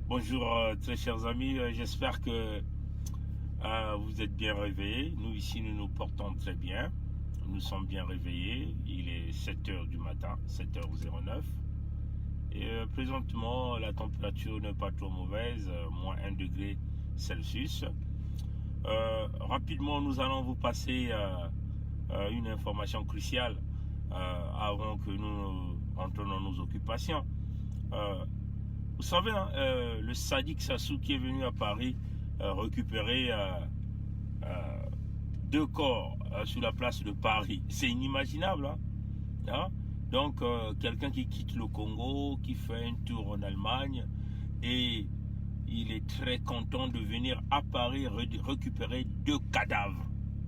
Bonjour très chers amis, j'espère que vous êtes bien réveillés. Nous ici nous nous portons très bien, nous sommes bien réveillés, il est 7h du matin, 7h09 et présentement la température n'est pas trop mauvaise, moins 1 degré Celsius. Rapidement nous allons vous passer une information cruciale avant que nous entrons dans nos occupations. Vous savez, hein, le sadique Sassou qui est venu à Paris récupérer 2 corps sur la place de Paris, c'est inimaginable. Hein? Donc, quelqu'un qui quitte le Congo, qui fait un tour en Allemagne, et il est très content de venir à Paris récupérer 2 cadavres.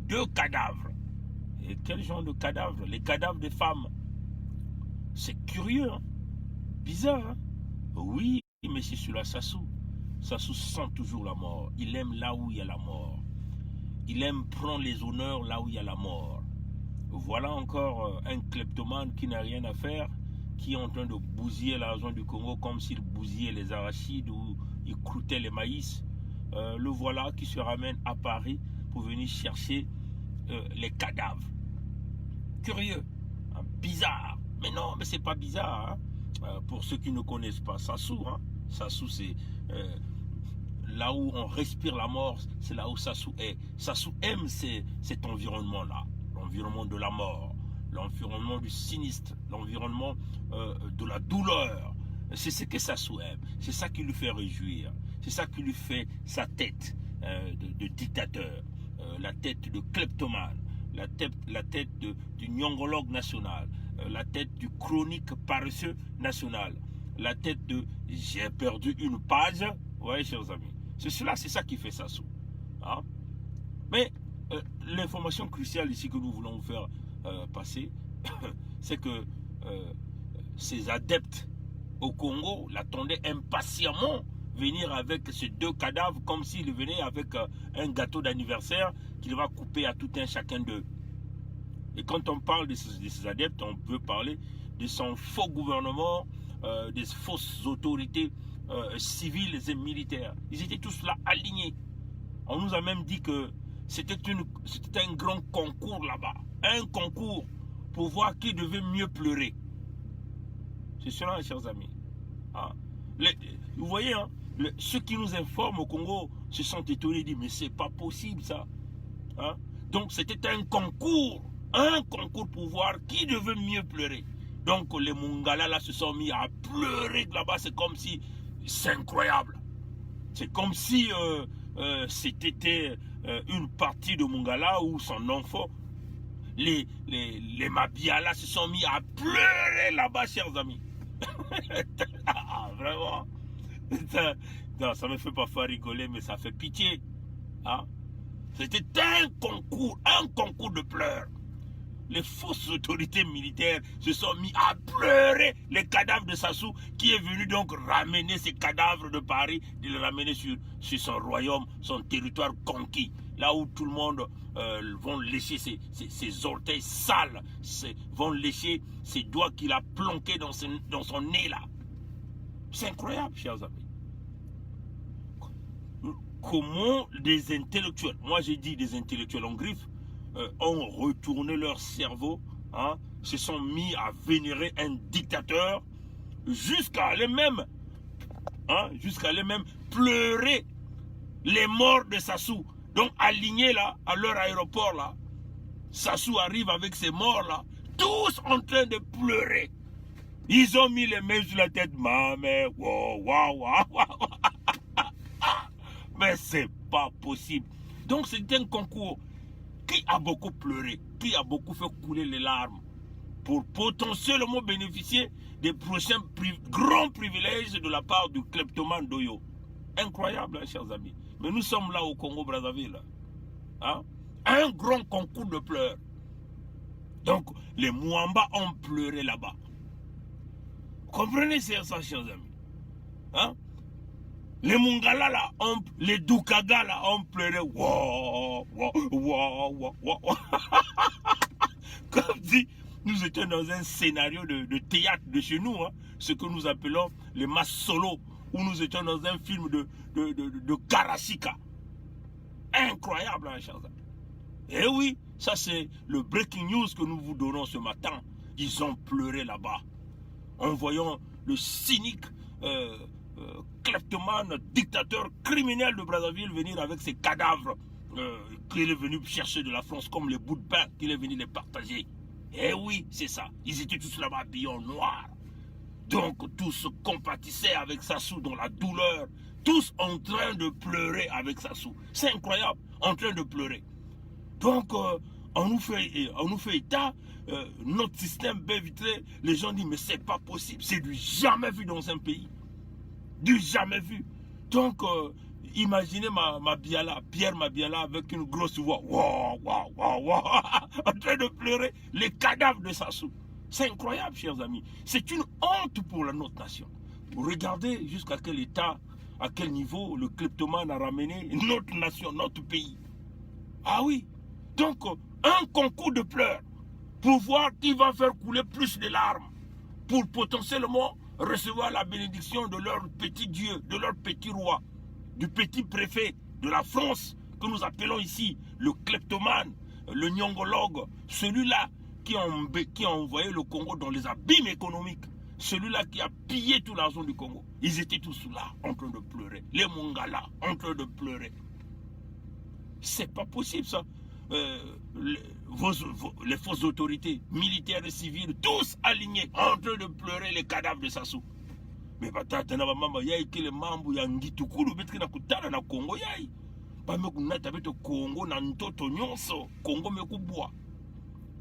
2 cadavres. Et quel genre de cadavres? Les cadavres des femmes. C'est curieux, hein? Bizarre, hein? Oui, mais c'est celui-là, Sassou. Sassou sent toujours la mort. Il aime là où il y a la mort. Il aime prendre les honneurs là où il y a la mort. Voilà encore un kleptomane qui n'a rien à faire, qui est en train de bousiller l'argent du Congo comme s'il bousillait les arachides ou il croûtait les maïs. Le voilà qui se ramène à Paris pour venir chercher les cadavres. Curieux, hein, bizarre. Mais non, mais c'est pas bizarre, hein. Pour ceux qui ne connaissent pas Sassou, hein, Sassou c'est là où on respire la mort, c'est là où Sassou est. Sassou aime cet environnement-là, l'environnement de la mort, l'environnement du sinistre, l'environnement de la douleur. C'est ce que Sassou aime, c'est ça qui lui fait réjouir, c'est ça qui lui fait sa tête de dictateur, la tête de kleptomane, la tête du nyongologue national, la tête du chronique paresseux national, la tête de j'ai perdu une page. Ouais, chers amis, c'est ça qui fait Sassou. Hein? Mais l'information cruciale ici que nous voulons vous faire passer, c'est que ces adeptes au Congo l'attendaient impatiemment venir avec ces 2 cadavres comme s'il venait avec un gâteau d'anniversaire qu'il va couper à tout un chacun d'eux. Et quand on parle de ces adeptes, on peut parler de son faux gouvernement, des fausses autorités civiles et militaires. Ils étaient tous là alignés. On nous a même dit que c'était un grand concours là-bas. Un concours pour voir qui devait mieux pleurer. C'est cela, chers amis. Hein? Vous voyez, hein, ceux qui nous informent au Congo se sont étonnés, disent mais c'est pas possible ça. Hein? Donc c'était un concours pour voir qui devait mieux pleurer. Donc les Mungala là se sont mis à pleurer là-bas, c'est comme si, c'est incroyable. C'est comme si c'était une partie de Mungala ou son enfant. Les Mabiala se sont mis à pleurer là-bas, chers amis. Vraiment. Ça me fait pas faire rigoler, mais ça fait pitié. Hein? C'était un concours de pleurs. Les fausses autorités militaires se sont mis à pleurer les cadavres de Sassou, qui est venu donc ramener ces cadavres de Paris, de les ramener sur son royaume, son territoire conquis, là où tout le monde vont lécher ses orteils sales, vont lécher ses doigts qu'il a planqués dans son nez là. C'est incroyable, chers amis. Comment des intellectuels, moi j'ai dit des intellectuels en griffe, ont retourné leur cerveau, hein, se sont mis à vénérer un dictateur jusqu'à aller même pleurer les morts de Sassou. Donc alignés là, à leur aéroport là, Sassou arrive avec ses morts là, tous en train de pleurer. Ils ont mis les mains sur la tête, mais mais c'est pas possible. Donc c'est un concours. Qui a beaucoup pleuré, qui a beaucoup fait couler les larmes pour potentiellement bénéficier des prochains grands privilèges de la part du kleptomane Doyo. Incroyable, hein, chers amis. Mais nous sommes là au Congo-Brazzaville. Hein? Un grand concours de pleurs. Donc, les Mouamba ont pleuré là-bas. Vous comprenez ça, chers amis? Hein? Les Mungala là, les Doukaga là, ont pleuré. Comme dit, nous étions dans un scénario de théâtre de chez nous, hein, ce que nous appelons les masses solo où nous étions dans un film de Karasika. Incroyable, hein, chers amis. Et oui, ça c'est le breaking news que nous vous donnons ce matin. Ils ont pleuré là-bas en voyant le cynique kleptomane, dictateur, criminel de Brazzaville venir avec ses cadavres qu'il est venu chercher de la France comme les bouts de pain qu'il est venu les partager. Et oui, c'est ça. Ils étaient tous là-bas habillés en noir. Donc tous compatissaient avec Sassou dans la douleur. Tous en train de pleurer avec Sassou. C'est incroyable, en train de pleurer. Donc on nous fait état, notre système baie vitrée, les gens disent mais c'est pas possible, c'est du jamais vu dans un pays. Du jamais vu. Donc imaginez Mabiala, Pierre Mabiala avec une grosse voix, wow, wow, wow, wow, en train de pleurer les cadavres de Sassou. C'est incroyable, chers amis. C'est une honte pour notre nation. Regardez jusqu'à quel état, à quel niveau le kleptomane a ramené notre nation, notre pays. Ah oui. Donc, un concours de pleurs pour voir qui va faire couler plus de larmes pour potentiellement recevoir la bénédiction de leur petit Dieu, de leur petit roi, du petit préfet de la France que nous appelons ici le kleptomane, le nyongologue, celui-là qui a envoyé le Congo dans les abîmes économiques, celui-là qui a pillé tout l'argent du Congo. Ils étaient tous là en train de pleurer, les Mongala en train de pleurer. C'est pas possible ça. Les fausses autorités militaires et civiles, tous alignés en train de pleurer les cadavres de Sassou. Mais batata na mama yai kile mambo ya ngitukulu betki na kutana na Congo yai. Ba me kunata beto Congo na ntoto nyonso, Congo me kubwa.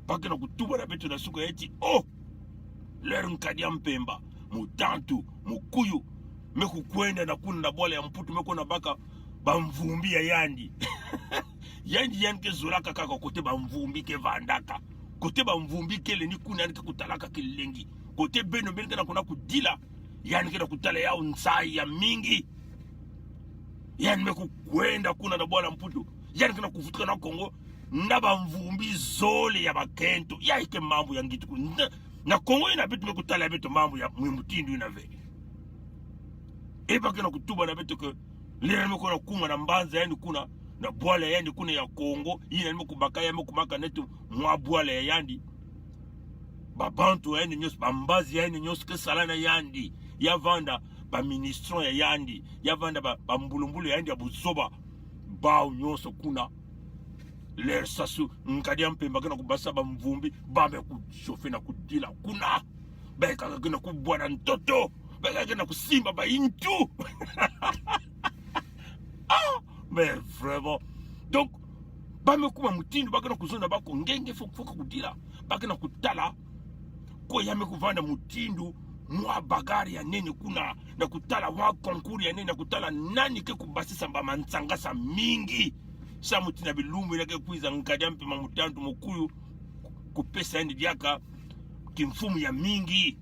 Pake na kutuba na beto na suka eti oh lero nkadia mpemba, mutantu, mukuyu, me kukwenda na kuna na bola ya mputu me kuna baka bamvumbi ya yandi. Yandi ke zolaka kaka kote bamvumbi ke vandaka. Kote bamvumbi ke leni kuna ke kutalaka ke lengi. Kote beno benke na kuna kudila. Yani ke na kutala ya unsai ya mingi. Yani me kukwenda kuna na bola mputu. Yani ke na kufutuka na Kongo. Na bamvumbi zole ya bakento. Ya ike mambo ya ngitu. Na Kongo ina betu me kutala ya betu mambo ya mwimutindu ina ve. Eba ke na kutuba na betu ke lera me kuna kunga na mbanza yani kuna na bwala yandi kuna ya Kongo yina nime kubaka ya kumaka netu mwa bwala ya yandi babantu yandi nyos bambazi yandi nyos ke salana yandi ya vanda ba ministron ya yandi ya vanda ba mbulumbulu yandi ya buzoba bao nyos kuna ler Sassou nkadia mpemba kana kubasa ba mvumbi bambe kushofe na kudila kuna beka kana kubwana ntoto beka kana kusimba ba intu. Ah, mais vraiment. Donc, bame kuma mutindu bakana kuzona bako ngenge foka kudila bakana kutala ko yame kuvanda mutindu mwa bagari ya nene kuna na kutala mwa konkuri ya nene na kutala nani ke kubasisa mba mansangasa mingi sa mutina bilumbu ilake kuiza nkadia mpema mutantu mukuyu kupesa yandi diaka kimfumu ya mingi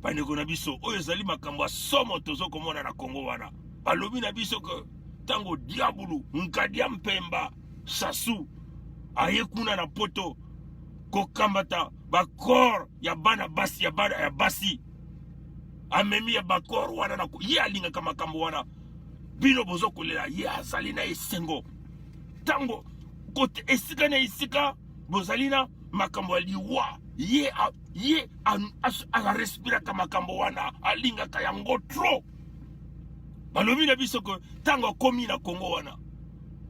paneko na biso oyo ezali makambo somo tozo komona na Kongo wana balobi na biso ke tango diabulu nkadia mpemba Sassou aye kuna na poto kokambata bakor ya bana basi ya bana ya basi amemi ya bakor wana na ye alinga kama kambo wana bino bozo kolela ye azali na esengo tango kote esika na esika bozali na makambo aliwa ye a respira kama kambo wana alinga kayango tro. Balobi na biso ko tango komi na Kongo wana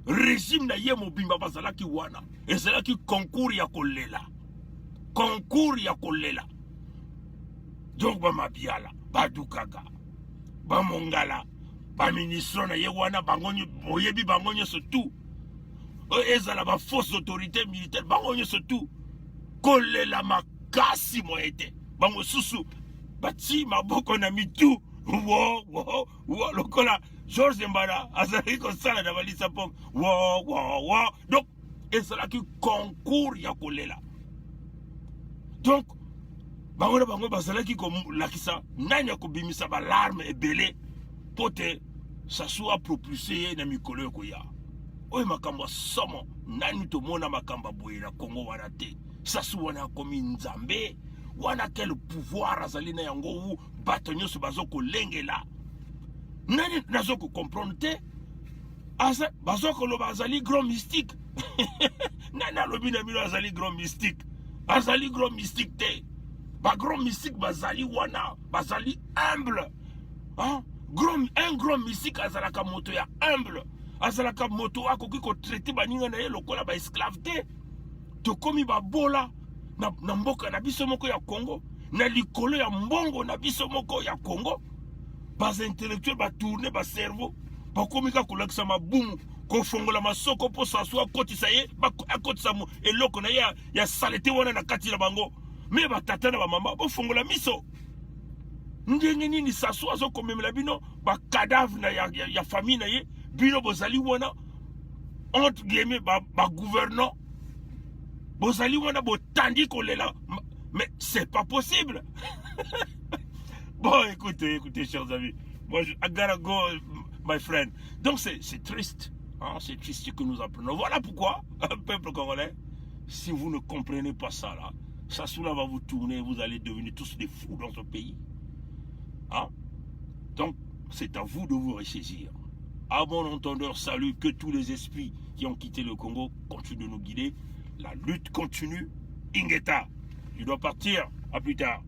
régime na ye mobimba bazalaki wana ezalaki concours ya kolela, concours ya kolela. Donc ba Mabiala badukaka ba Mongala ba ministre na ye wana bangonyo boyebi bangonyo surtout ezala ba fausse autorité militaire bangonyo surtout kolela makasi moete bango susu bati maboko na mitu. Wo lokola George Mbara azali kosala na balisa pom wo. Donc ezalaki concours ya kolela. Donc bango bazalaki kolakisa nani ya kobimisa balarme ebele pote Sassou a propulsé na mikolo yokoya oyo makambo somo nani tomona makambo boye na Kongo wana te. Sassou wana komi nzambe wana quel pouvoir azali na yango wu bato nyonso bazokolengela nani nazokomprendre te bazokoloba azali grand mystique nani alobi na bino azali grand mystique te grand mystique bazali wana bazali humble hein? Un grand mystique azalaka moto ya humble azalaka moto akoki kotraite baninga na ye lokola baesclave te tokomi babola na mboka na biso moko ya Congo na likolo ya mbongo na biso moko ya Congo bas intellectuel batourne bacerveau bakomi ka kolakisa mabumu kofongola masoko po saswa akotisa ye akotisa eloko na ye ya salete wana na kati na bango me batata na bamama bofongola miso ndenge nini saswa azokomemela bino bakadavre na ya famille na ye bino bozali wana entre guillemets bagouvernant bozali wana botandi kolela mais c'est pas possible. Bon écoutez chers amis, moi I gotta go my friend. Donc c'est triste hein? C'est triste ce que nous apprenons. Voilà pourquoi un peuple congolais, si vous ne comprenez pas ça là, ça cela va vous tourner, vous allez devenir tous des fous dans ce pays hein? Donc c'est à vous de vous ressaisir. À bon entendeur, salut, que tous les esprits qui ont quitté le Congo continuent de nous guider. La lutte continue. Ingeta, tu dois partir. À plus tard.